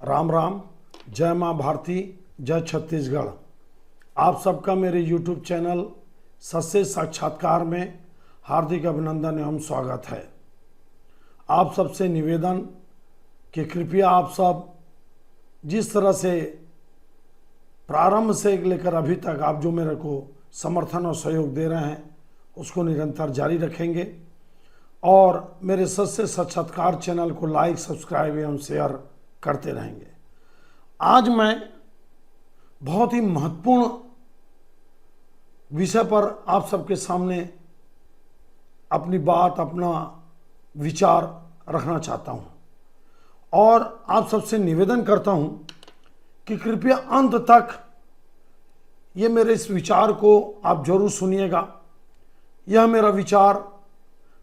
राम राम, जय माँ भारती, जय छत्तीसगढ़। आप सबका मेरे YouTube चैनल सत्य साक्षात्कार में हार्दिक अभिनंदन एवं स्वागत है। आप सबसे निवेदन कि कृपया आप सब जिस तरह से प्रारंभ से लेकर अभी तक आप जो मेरे को समर्थन और सहयोग दे रहे हैं उसको निरंतर जारी रखेंगे और मेरे सत्य साक्षात्कार चैनल को लाइक, सब्सक्राइब एवं शेयर करते रहेंगे। आज मैं बहुत ही महत्वपूर्ण विषय पर आप सबके सामने अपनी बात, अपना विचार रखना चाहता हूं और आप सबसे निवेदन करता हूं कि कृपया अंत तक ये मेरे इस विचार को आप जरूर सुनिएगा। यह मेरा विचार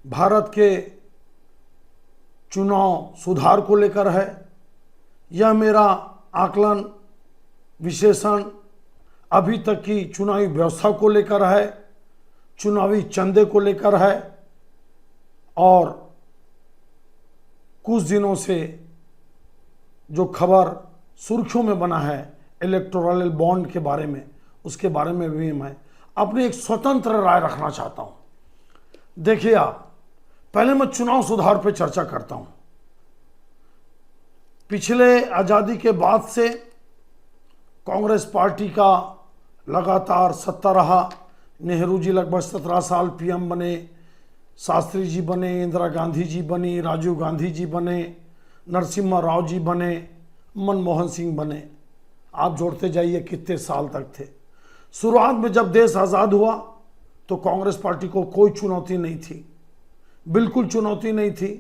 भारत के चुनाव सुधार को लेकर है। यह मेरा आकलन, विश्लेषण अभी तक की चुनावी व्यवस्था को लेकर है, चुनावी चंदे को लेकर है और कुछ दिनों से जो खबर सुर्खियों में बना है इलेक्टोरल बॉन्ड के बारे में, उसके बारे में भी मैं अपनी एक स्वतंत्र राय रखना चाहता हूं। देखिए आप, पहले मैं चुनाव सुधार पर चर्चा करता हूं। पिछले आज़ादी के बाद से कांग्रेस पार्टी का लगातार सत्ता रहा। नेहरू जी लगभग 17 साल पीएम बने, शास्त्री जी बने, इंदिरा गांधी जी बनी, राजीव गांधी जी बने, नरसिम्हा राव जी बने, मनमोहन सिंह बने। आप जोड़ते जाइए कितने साल तक थे। शुरुआत में जब देश आज़ाद हुआ तो कांग्रेस पार्टी को कोई चुनौती नहीं थी, बिल्कुल चुनौती नहीं थी,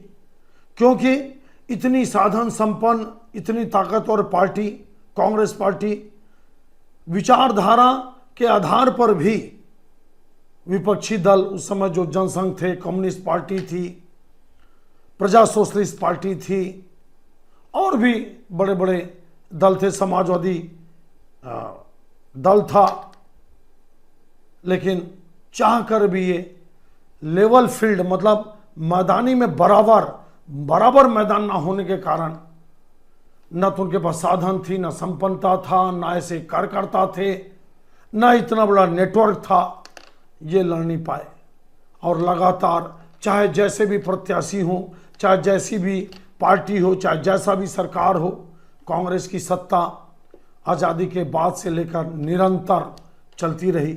क्योंकि इतनी साधन संपन्न, इतनी ताकतवर पार्टी कांग्रेस पार्टी, विचारधारा के आधार पर भी विपक्षी दल उस समय जो जनसंघ थे, कम्युनिस्ट पार्टी थी, प्रजा सोशलिस्ट पार्टी थी और भी बड़े बड़े दल थे, समाजवादी दल था, लेकिन चाहकर भी ये लेवल फील्ड मतलब मैदानी में बराबर मैदान ना होने के कारण न तो उनके पास साधन थी, न संपन्नता था, न ऐसे कार्यकर्ता थे, न इतना बड़ा नेटवर्क था, ये लड़ नहीं पाए। और लगातार चाहे जैसे भी प्रत्याशी हो, चाहे जैसी भी पार्टी हो, चाहे जैसा भी सरकार हो, कांग्रेस की सत्ता आज़ादी के बाद से लेकर निरंतर चलती रही।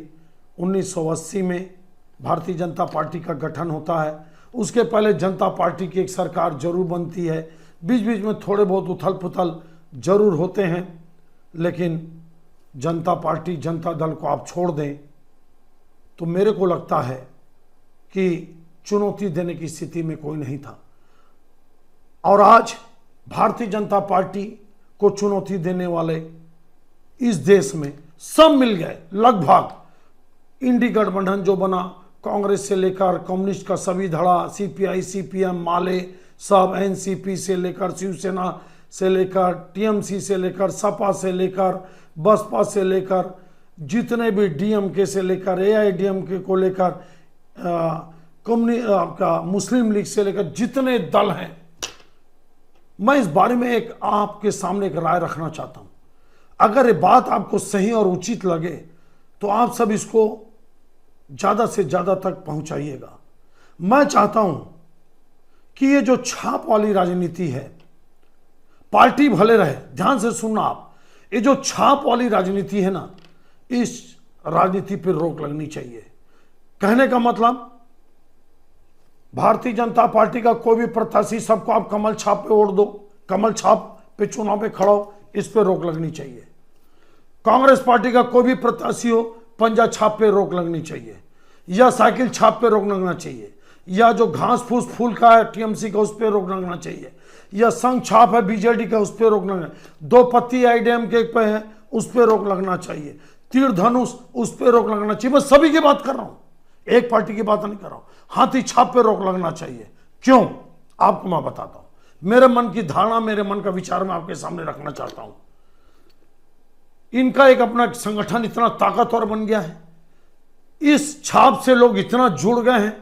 1980 में भारतीय जनता पार्टी का गठन होता है। उसके पहले जनता पार्टी की एक सरकार जरूर बनती है, बीच बीच में थोड़े बहुत उथल पुथल जरूर होते हैं, लेकिन जनता पार्टी, जनता दल को आप छोड़ दें तो मेरे को लगता है कि चुनौती देने की स्थिति में कोई नहीं था। और आज भारतीय जनता पार्टी को चुनौती देने वाले इस देश में सब मिल गए। लगभग इंडी गठबंधन जो बना, कांग्रेस से लेकर कम्युनिस्ट का सभी धड़ा, सीपीआई, सीपीएम, माले सब, एनसीपी से लेकर शिवसेना से लेकर टीएमसी से लेकर सपा से लेकर बसपा से लेकर जितने भी डीएमके से लेकर एआईडीएमके को लेकर आपका मुस्लिम लीग से लेकर जितने दल हैं, मैं इस बारे में एक आपके सामने एक राय रखना चाहता हूं। अगर ये बात आपको सही और उचित लगे तो आप सब इसको ज्यादा से ज्यादा तक पहुंचाइएगा। मैं चाहता हूं कि ये जो छाप वाली राजनीति है, पार्टी भले रहे, ध्यान से सुनना आप, ये जो छाप वाली राजनीति है ना, इस राजनीति पर रोक लगनी चाहिए। कहने का मतलब, भारतीय जनता पार्टी का कोई भी प्रत्याशी सबको आप कमल छाप पे वोट दो, कमल छाप पे चुनाव पे खड़ा हो, इस पे रोक लगनी चाहिए। कांग्रेस पार्टी का कोई भी प्रत्याशी हो, पंजा छाप पे रोक लगनी चाहिए, या साइकिल छाप पे रोक लगना चाहिए, या जो घास फूस फूल का है टीएमसी का, उस पर रोक लगना चाहिए, या संघ छाप है बीजेडी का, उस पर रोक लगना, दो पत्ती आईडीएम के पे है, उस पर रोक लगना चाहिए, तीर धनुष उस पर रोक लगना चाहिए। मैं सभी की बात कर रहा हूं, एक पार्टी की बात नहीं कर रहा हूं। हाथी छाप पे रोक लगना चाहिए। क्यों? आपको मैं बताता हूं। मेरे मन की धारणा, मेरे मन का विचार मैं आपके सामने रखना चाहता हूं। इनका एक अपना संगठन इतना ताकतवर बन गया है, इस छाप से लोग इतना जुड़ गए हैं,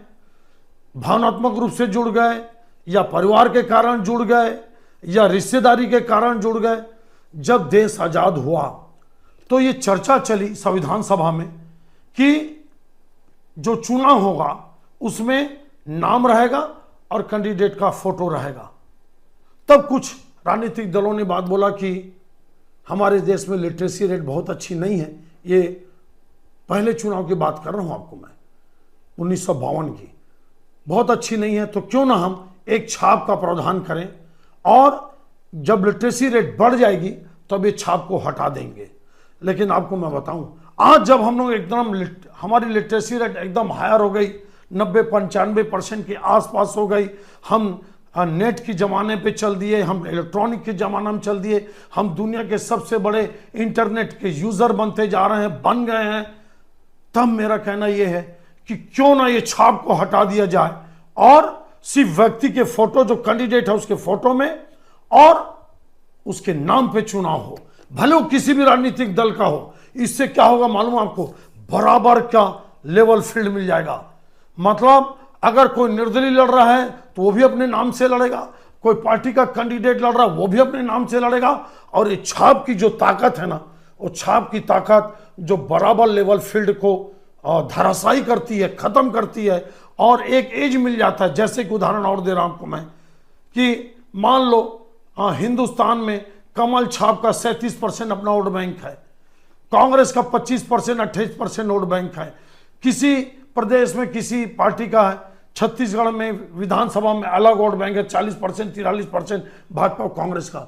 भावनात्मक रूप से जुड़ गए, या परिवार के कारण जुड़ गए, या रिश्तेदारी के कारण जुड़ गए, जब देश आजाद हुआ तो ये चर्चा चली संविधान सभा में कि जो चुनाव होगा उसमें नाम रहेगा और कैंडिडेट का फोटो रहेगा। तब कुछ राजनीतिक दलों ने बात बोला कि हमारे देश में लिटरेसी रेट बहुत अच्छी नहीं है। ये पहले चुनाव की बात कर रहा हूं आपको मैं, 1952 की, बहुत अच्छी नहीं है, तो क्यों ना हम एक छाप का प्रावधान करें और जब लिटरेसी रेट बढ़ जाएगी तब ये छाप को हटा देंगे। लेकिन आपको मैं बताऊं, आज जब हम लोग एकदम हमारी लिटरेसी रेट एकदम हायर हो गई, 90-95% के आसपास हो गई, हम नेट के ज़माने पे चल दिए, हम इलेक्ट्रॉनिक के ज़माना में चल दिए, हम दुनिया के सबसे बड़े इंटरनेट के यूज़र बनते जा रहे हैं, बन गए हैं, तब मेरा कहना यह है कि क्यों ना ये छाप को हटा दिया जाए और सिर्फ व्यक्ति के फोटो, जो कैंडिडेट है उसके फोटो में और उसके नाम पे चुनाव हो, भले वो किसी भी राजनीतिक दल का हो। इससे क्या होगा मालूम आपको, बराबर का लेवल फील्ड मिल जाएगा। मतलब अगर कोई निर्दलीय लड़ रहा है तो वो भी अपने नाम से लड़ेगा, कोई पार्टी का कैंडिडेट लड़ रहा है वो भी अपने नाम से लड़ेगा। और ये छाप की जो ताकत है ना, वो छाप की ताकत जो बराबर लेवल फील्ड को धराशायी करती है, खत्म करती है और एक एज मिल जाता है। जैसे कि उदाहरण और दे रहा हूं आपको मैं कि मान लो हिंदुस्तान में कमल छाप का 37% अपना वोट बैंक है, कांग्रेस का 25%, 28% वोट बैंक है, किसी प्रदेश में किसी पार्टी का है, छत्तीसगढ़ में विधानसभा में अलग वोट बैंक है 40%, 43% भाजपा और कांग्रेस का।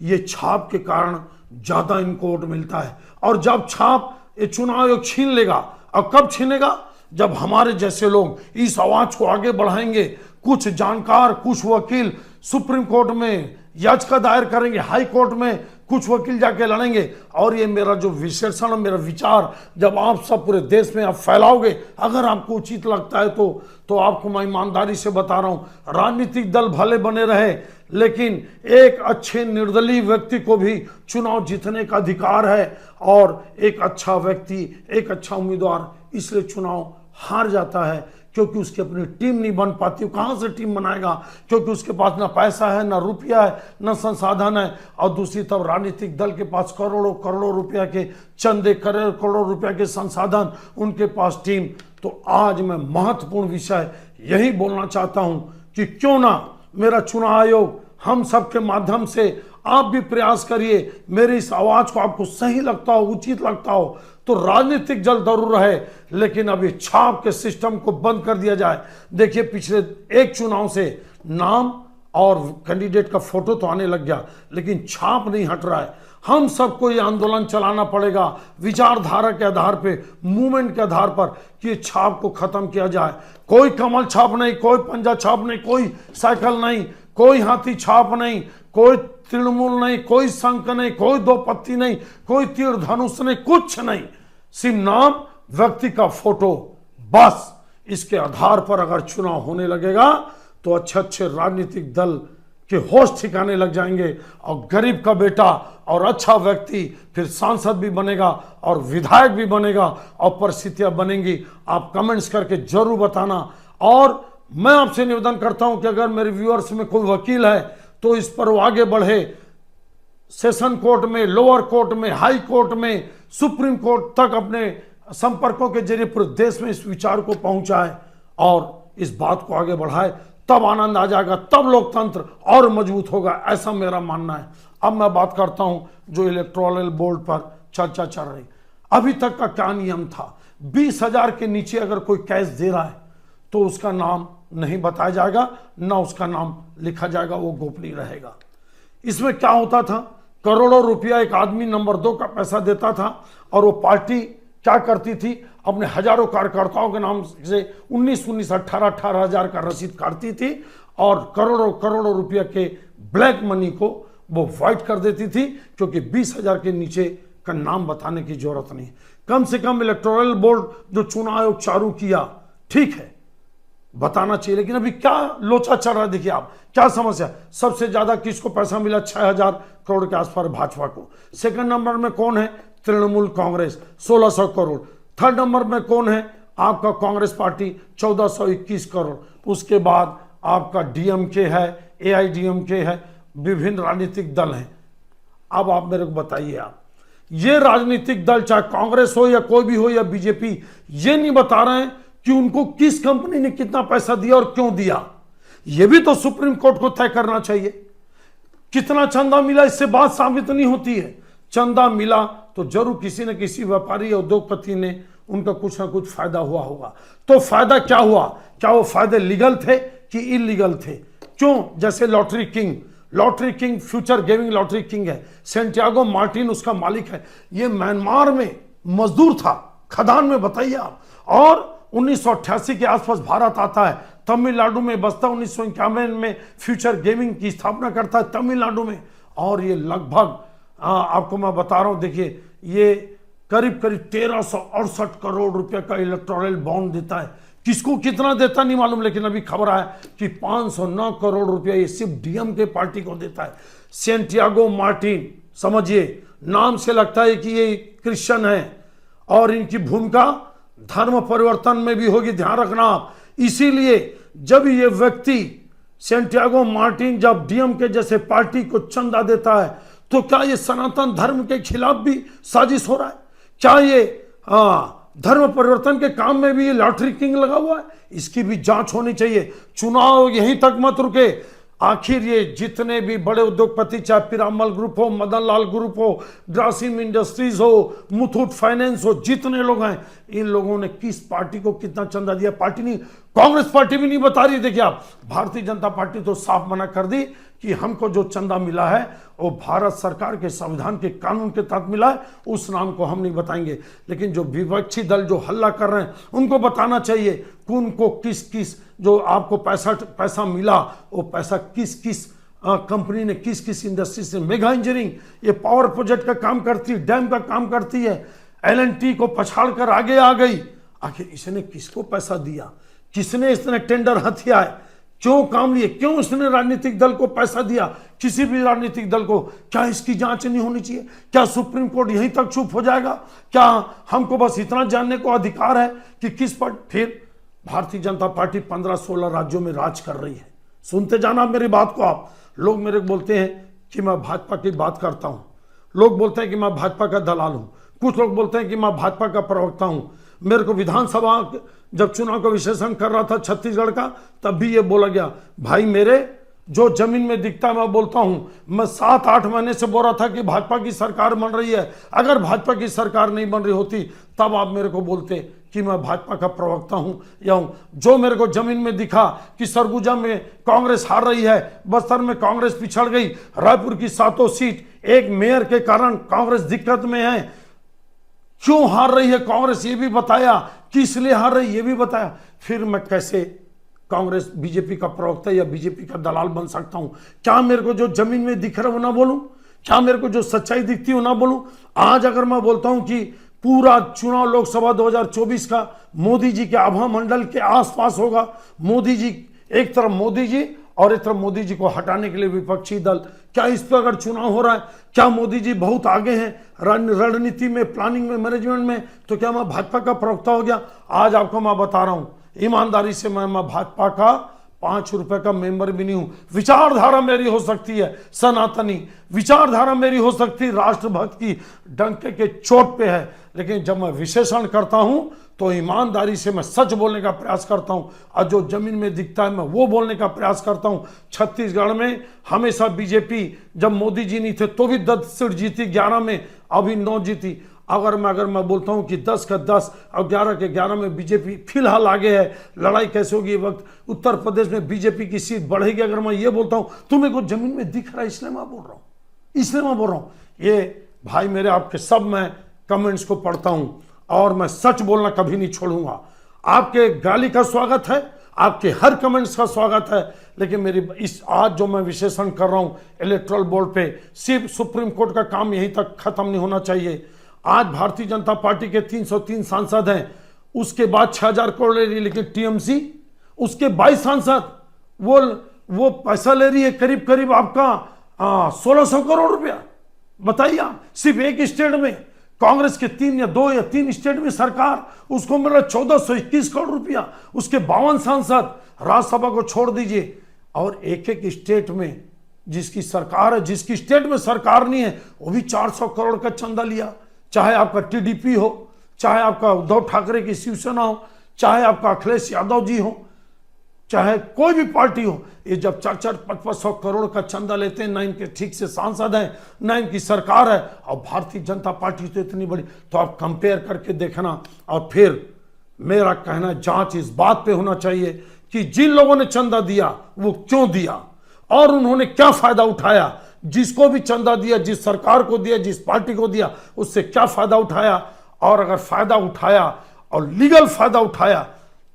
ये छाप के कारण ज्यादा इनको वोट मिलता है। और जब छाप ये चुनाव आयोग छीन लेगा, और कब छीनेगा, जब हमारे जैसे लोग इस आवाज को आगे बढ़ाएंगे, कुछ जानकार, कुछ वकील सुप्रीम कोर्ट में याचिका दायर करेंगे, हाई कोर्ट में कुछ वकील जाके लड़ेंगे। और ये मेरा जो विश्लेषण, मेरा विचार जब आप सब पूरे देश में आप फैलाओगे, अगर आपको उचित लगता है तो आपको मैं ईमानदारी से बता रहा हूं, राजनीतिक दल भले बने रहे लेकिन एक अच्छे निर्दलीय व्यक्ति को भी चुनाव जीतने का अधिकार है। और एक अच्छा व्यक्ति, एक अच्छा उम्मीदवार इसलिए चुनाव हार जाता है क्योंकि उसकी अपनी टीम नहीं बन पाती। कहां से टीम बनाएगा, क्योंकि उसके पास ना पैसा है, ना रुपया है, ना संसाधन है। और दूसरी तरफ राजनीतिक दल के पास करोड़ों करोड़ों रुपया के चंदे, करोड़ों रुपया के संसाधन, उनके पास टीम। तो आज मैं महत्वपूर्ण विषय यही बोलना चाहता हूं कि क्यों ना मेरा चुनाव आयोग हम सबके माध्यम से आप भी प्रयास करिए, मेरी इस आवाज को आपको सही लगता हो, उचित लगता हो तो राजनीतिक दल जरूर रहे, लेकिन अभी छाप के सिस्टम को बंद कर दिया जाए। देखिए पिछले एक चुनाव से नाम और कैंडिडेट का फोटो तो आने लग गया, लेकिन छाप नहीं हट रहा है। हम सबको ये आंदोलन चलाना पड़ेगा विचारधारा के आधार पे, मूवमेंट के आधार पर, कि छाप को खत्म किया जाए। कोई कमल छाप नहीं, कोई पंजा छाप नहीं, कोई साइकिल नहीं, कोई हाथी छाप नहीं, कोई तृणमूल नहीं, कोई शंख नहीं, कोई दो पत्ती नहीं, कोई तीर धनुष नहीं, कुछ नहीं, सिर्फ नाम, व्यक्ति का फोटो, बस। इसके आधार पर अगर चुनाव होने लगेगा तो अच्छे अच्छे राजनीतिक दल के होश ठिकाने लग जाएंगे और गरीब का बेटा और अच्छा व्यक्ति फिर सांसद भी बनेगा और विधायक भी बनेगा और परिस्थितियां बनेंगी। आप कमेंट्स करके जरूर बताना। और मैं आपसे निवेदन करता हूं कि अगर मेरे व्यूअर्स में कोई वकील है तो इस पर वो आगे बढ़े, सेशन कोर्ट में, लोअर कोर्ट में, हाई कोर्ट में, सुप्रीम कोर्ट तक अपने संपर्कों के जरिए पूरे देश में इस विचार को पहुंचाए और इस बात को आगे बढ़ाए। तब आनंद आ जाएगा, तब लोकतंत्र और मजबूत होगा, ऐसा मेरा मानना है। अब मैं बात करता हूं जो इलेक्टोरल बोर्ड पर चर्चा चल रही। अभी तक का क्या नियम था, 20,000 के नीचे अगर कोई कैश दे रहा है तो उसका नाम नहीं बताया जाएगा, ना उसका नाम लिखा जाएगा, वो गोपनीय रहेगा। इसमें क्या होता था, करोड़ों रुपया एक आदमी नंबर 2 का पैसा देता था और वो पार्टी क्या करती थी, अपने हजारों कार्यकर्ताओं के नाम से 19 18 हजार का रसीद काटती थी और करोड़ों करोड़ों रुपया के ब्लैक मनी को वो वाइट कर देती थी, क्योंकि 20,000 के नीचे का नाम बताने की जरूरत नहीं। कम से कम इलेक्टोरल बोर्ड जो चुनाव आयोग चालू किया, ठीक है, बताना चाहिए। लेकिन अभी क्या लोचा चल रहा है, देखिए आप क्या समस्या। सबसे ज्यादा किसको पैसा मिला, 6,000 करोड़ के आसपास भाजपा को। सेकंड नंबर में कौन है, तृणमूल कांग्रेस 1600 करोड़। थर्ड नंबर में कौन है, आपका कांग्रेस पार्टी 1421 करोड़। उसके बाद आपका डीएमके है, एआईडीएमके है, विभिन्न राजनीतिक दल हैं। अब आप मेरे को बताइए, आप ये राजनीतिक दल चाहे कांग्रेस हो या कोई भी हो या बीजेपी, ये नहीं बता रहे हैं कि उनको किस कंपनी ने कितना पैसा दिया और क्यों दिया। ये भी तो सुप्रीम कोर्ट को तय करना चाहिए। कितना चंदा मिला इससे बात साबित नहीं होती है। चंदा मिला तो जरूर किसी न किसी व्यापारी या उद्योगपति ने उनका कुछ ना कुछ फायदा हुआ होगा। तो फायदा क्या हुआ? क्या वो फायदे लीगल थे कि इलीगल थे? क्यों? जैसे lottery king future gaming lottery king है, सेंटियागो मार्टिन उसका मालिक है। ये म्यांमार में मजदूर था, खदान में, बताइए आप। और 1988 के आसपास भारत आता है, तमिलनाडु में बसता, 1951 में फ्यूचर गेमिंग की स्थापना करता है तमिलनाडु में। और ये लगभग आपको मैं बता रहा हूं, देखिए ये करीब 1368 करोड़ रुपए का इलेक्टोरल बॉन्ड देता है। किसको कितना देता नहीं मालूम, लेकिन अभी खबर आया कि 509 करोड़ रुपया ये सिर्फ डीएमके पार्टी को देता है। सेंटियागो मार्टिन, समझिए नाम से लगता है कि ये क्रिश्चियन है और इनकी भूमिका धर्म परिवर्तन में भी होगी, ध्यान रखना आप। इसीलिए जब ये व्यक्ति सेंटियागो मार्टिन जब डीएमके जैसे पार्टी को चंदा देता है, तो क्या ये सनातन धर्म के खिलाफ भी साजिश हो रहा है? क्या ये धर्म परिवर्तन के काम में भी ये लॉटरी किंग लगा हुआ है? इसकी भी जांच होनी चाहिए। चुनाव यहीं तक मत रुके। आखिर ये जितने भी बड़े उद्योगपति, चाहे पिरामल ग्रुप हो, मदन लाल ग्रुप हो, ग्रासिम इंडस्ट्रीज हो, मुथूट फाइनेंस हो, जितने लोग हैं, इन लोगों ने किस पार्टी को कितना चंदा दिया? पार्टी नहीं, कांग्रेस पार्टी भी नहीं बता रही। देखिए आप, भारतीय जनता पार्टी तो साफ मना कर दी कि हमको जो चंदा मिला है वो भारत सरकार के संविधान के कानून के तहत मिला है, उस नाम को हम नहीं बताएंगे। लेकिन जो विपक्षी दल जो हल्ला कर रहे हैं, उनको बताना चाहिए कि उनको किस किस जो आपको पैसा मिला, वो पैसा किस किस कंपनी ने, किस किस इंडस्ट्री से। मेगा इंजीनियरिंग ये पावर प्रोजेक्ट का काम करती है, डैम का काम करती है, एलएनटी को पछाड़ कर आगे आ गई। आखिर इसने किसको पैसा दिया? किसने इसने टेंडर हथिया है? क्यों काम लिए? क्यों इसने राजनीतिक दल को पैसा दिया? किसी भी राजनीतिक दल को? क्या इसकी जांच नहीं होनी चाहिए? क्या सुप्रीम कोर्ट यहीं तक चुप हो जाएगा? क्या हमको बस इतना जानने को अधिकार है कि किस पर? फिर भारतीय जनता पार्टी 15-16 राज्यों में राज कर रही है। सुनते जाना मेरी बात को आप। लोग मेरे को बोलते हैं कि मैं भाजपा की बात करता हूं, लोग बोलते हैं कि मैं भाजपा का दलाल हूं, कुछ लोग बोलते हैं कि मैं भाजपा का प्रवक्ता हूं। मेरे को विधानसभा जब चुनाव का विश्लेषण कर रहा था छत्तीसगढ़ का, तब भी ये बोला गया, भाई मेरे जो जमीन में दिखता है मैं बोलता हूं। मैं 7-8 महीने से बोल रहा था कि भाजपा की सरकार बन रही है। अगर भाजपा की सरकार नहीं बन रही होती तब आप मेरे को बोलते कि मैं भाजपा का प्रवक्ता हूं या हूं। जो मेरे को जमीन में दिखा कि सरगुजा में कांग्रेस हार रही है, बस्तर में कांग्रेस पिछड़ गई, रायपुर की 7 सीट एक मेयर के कारण कांग्रेस दिक्कत में है, क्यों हार रही है कांग्रेस ये भी बताया, किस लिए हार रही ये भी बताया। फिर मैं कैसे कांग्रेस बीजेपी का प्रवक्ता या बीजेपी का दलाल बन सकता हूं? क्या मेरे को जो जमीन में दिख रहा है वो ना बोलूं? क्या मेरे को जो सच्चाई दिखती है वो ना बोलूं? आज अगर मैं बोलता हूं कि पूरा चुनाव लोकसभा 2024 का मोदी जी के आभा मंडल के आसपास होगा, मोदी जी एक तरफ, मोदी जी और एक तरफ मोदी जी को हटाने के लिए विपक्षी दल, क्या इस पर अगर चुनाव हो रहा है, क्या मोदी जी बहुत आगे हैं रणनीति में, प्लानिंग में, मैनेजमेंट में, तो क्या मैं भाजपा का प्रवक्ता हो गया? आज आपको मैं बता रहा हूं ईमानदारी से, मैं भाजपा का 5 रुपए का मेंबर भी नहीं हूं। विचारधारा मेरी हो सकती है सनातनी, विचारधारा मेरी हो सकती है राष्ट्रभक्त की, डंके के चोट पे है, लेकिन जब मैं विश्लेषण करता हूं तो ईमानदारी से मैं सच बोलने का प्रयास करता हूं और जो जमीन में दिखता है मैं वो बोलने का प्रयास करता हूं। छत्तीसगढ़ में हमेशा बीजेपी, जब मोदी जी नहीं थे तो भी 10 सीट जीती, 11 में, अभी 9 जीती। अगर मैं बोलता हूं कि 10 का 10 और 11 के 11 में बीजेपी फिलहाल आगे है, लड़ाई कैसे होगी वक्त, उत्तर प्रदेश में बीजेपी की सीट बढ़ेगी, अगर मैं ये बोलता हूं तो मेरे को जमीन में दिख रहा है, इसलिए मैं बोल रहा हूं। ये भाई मेरे आपके सब मैं कमेंट्स को पढ़ता हूं और मैं सच बोलना कभी नहीं छोड़ूंगा। आपके गाली का स्वागत है, आपके हर कमेंट्स का स्वागत है, लेकिन मेरी इस आज जो मैं विश्लेषण कर रहा हूं इलेक्टोरल बोर्ड पे, सिर्फ सुप्रीम कोर्ट का काम यहीं तक खत्म नहीं होना चाहिए। आज भारतीय जनता पार्टी के 303 सांसद हैं, उसके बाद 6000 करोड़ ले रही है, लेकिन टीएमसी उसके 22 सांसद वो पैसा ले रही है करीब करीब आपका 1600 करोड़ रुपया। बताइए आप, सिर्फ एक स्टेट में कांग्रेस के 3 या 2 या 3 स्टेट में सरकार, उसको मिला 1421 करोड़ रुपया, उसके 52 सांसद, राज्यसभा को छोड़ दीजिए, और एक एक स्टेट में जिसकी सरकार है, जिसकी स्टेट में सरकार नहीं है, वो भी 400 करोड़ का चंदा लिया। चाहे आपका टीडीपी हो, चाहे आपका उद्धव ठाकरे की शिवसेना हो, चाहे आपका अखिलेश यादव जी हो, चाहे कोई भी पार्टी हो, ये जब 400-500 करोड़ का चंदा लेते हैं, ना इनके ठीक से सांसद हैं, ना इनकी सरकार है, और भारतीय जनता पार्टी तो इतनी बड़ी, तो आप कंपेयर करके देखना। और फिर मेरा कहना, जांच इस बात पे होना चाहिए कि जिन लोगों ने चंदा दिया वो क्यों दिया और उन्होंने क्या फायदा उठाया। जिसको भी चंदा दिया, जिस सरकार को दिया, जिस पार्टी को दिया, उससे क्या फायदा उठाया, और अगर फायदा उठाया और लीगल फायदा उठाया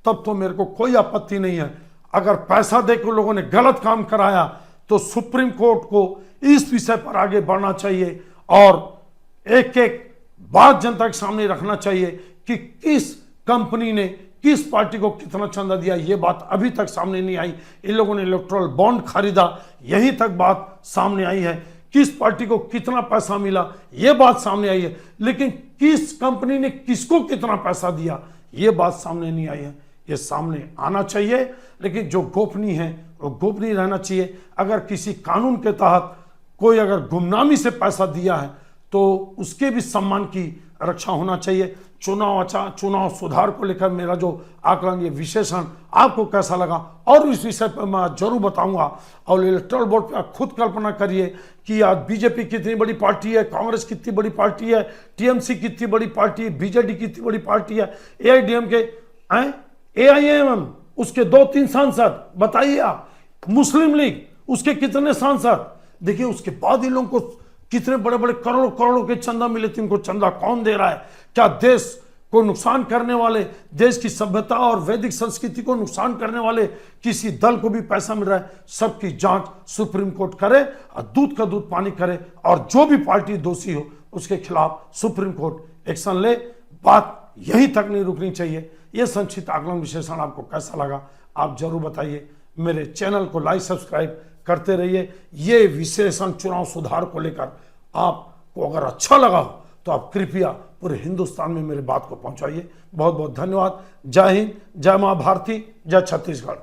तब तो मेरे को कोई आपत्ति नहीं है। अगर पैसा देकर लोगों ने गलत काम कराया तो सुप्रीम कोर्ट को इस विषय पर आगे बढ़ना चाहिए और एक एक बात जनता के सामने रखना चाहिए कि किस कंपनी ने किस पार्टी को कितना चंदा दिया। ये बात अभी तक सामने नहीं आई। इन लोगों ने इलेक्टोरल बॉन्ड खरीदा, यहीं तक बात सामने आई है। किस पार्टी को कितना पैसा मिला, ये बात सामने आई है, लेकिन किस कंपनी ने किसको कितना पैसा दिया, ये बात सामने नहीं आई है। ये सामने आना चाहिए, लेकिन जो गोपनीय है वो गोपनीय रहना चाहिए। अगर किसी कानून के तहत कोई अगर गुमनामी से पैसा दिया है तो उसके भी सम्मान की रक्षा होना चाहिए। चुनाव सुधार को लेकर मेरा जो आकलन, ये विश्लेषण आपको कैसा लगा और इस विषय पर मैं जरूर बताऊंगा। और इलेक्टोरल बोर्ड पर आप खुद कल्पना करिए कि आज बीजेपी कितनी बड़ी पार्टी है, कांग्रेस कितनी बड़ी पार्टी है, टीएमसी कितनी बड़ी पार्टी है, बीजेडी कितनी बड़ी पार्टी है, एआईडीएमके, एआईएमएम उसके 2-3 सांसद, बताइए आप, मुस्लिम लीग उसके कितने सांसद, देखिए उसके बाद इन लोगों को कितने बड़े बड़े करोड़ों करोड़ों के चंदा मिले थे। इनको चंदा कौन दे रहा है? क्या देश को नुकसान करने वाले, देश की सभ्यता और वैदिक संस्कृति को नुकसान करने वाले किसी दल को भी पैसा मिल रहा है? सबकी जांच सुप्रीम कोर्ट करे और दूध का दूध पानी करे, और जो भी पार्टी दोषी हो उसके खिलाफ सुप्रीम कोर्ट एक्शन ले। बात यहीं तक नहीं रुकनी चाहिए। यह संक्षिप्त आकलन विश्लेषण आपको कैसा लगा आप जरूर बताइए। मेरे चैनल को लाइक सब्सक्राइब करते रहिए। ये विश्लेषण चुनाव सुधार को लेकर आपको अगर अच्छा लगा हो तो आप कृपया पूरे हिंदुस्तान में मेरे बात को पहुंचाइए। बहुत बहुत धन्यवाद। जय हिंद, जय मां भारती, जय छत्तीसगढ़।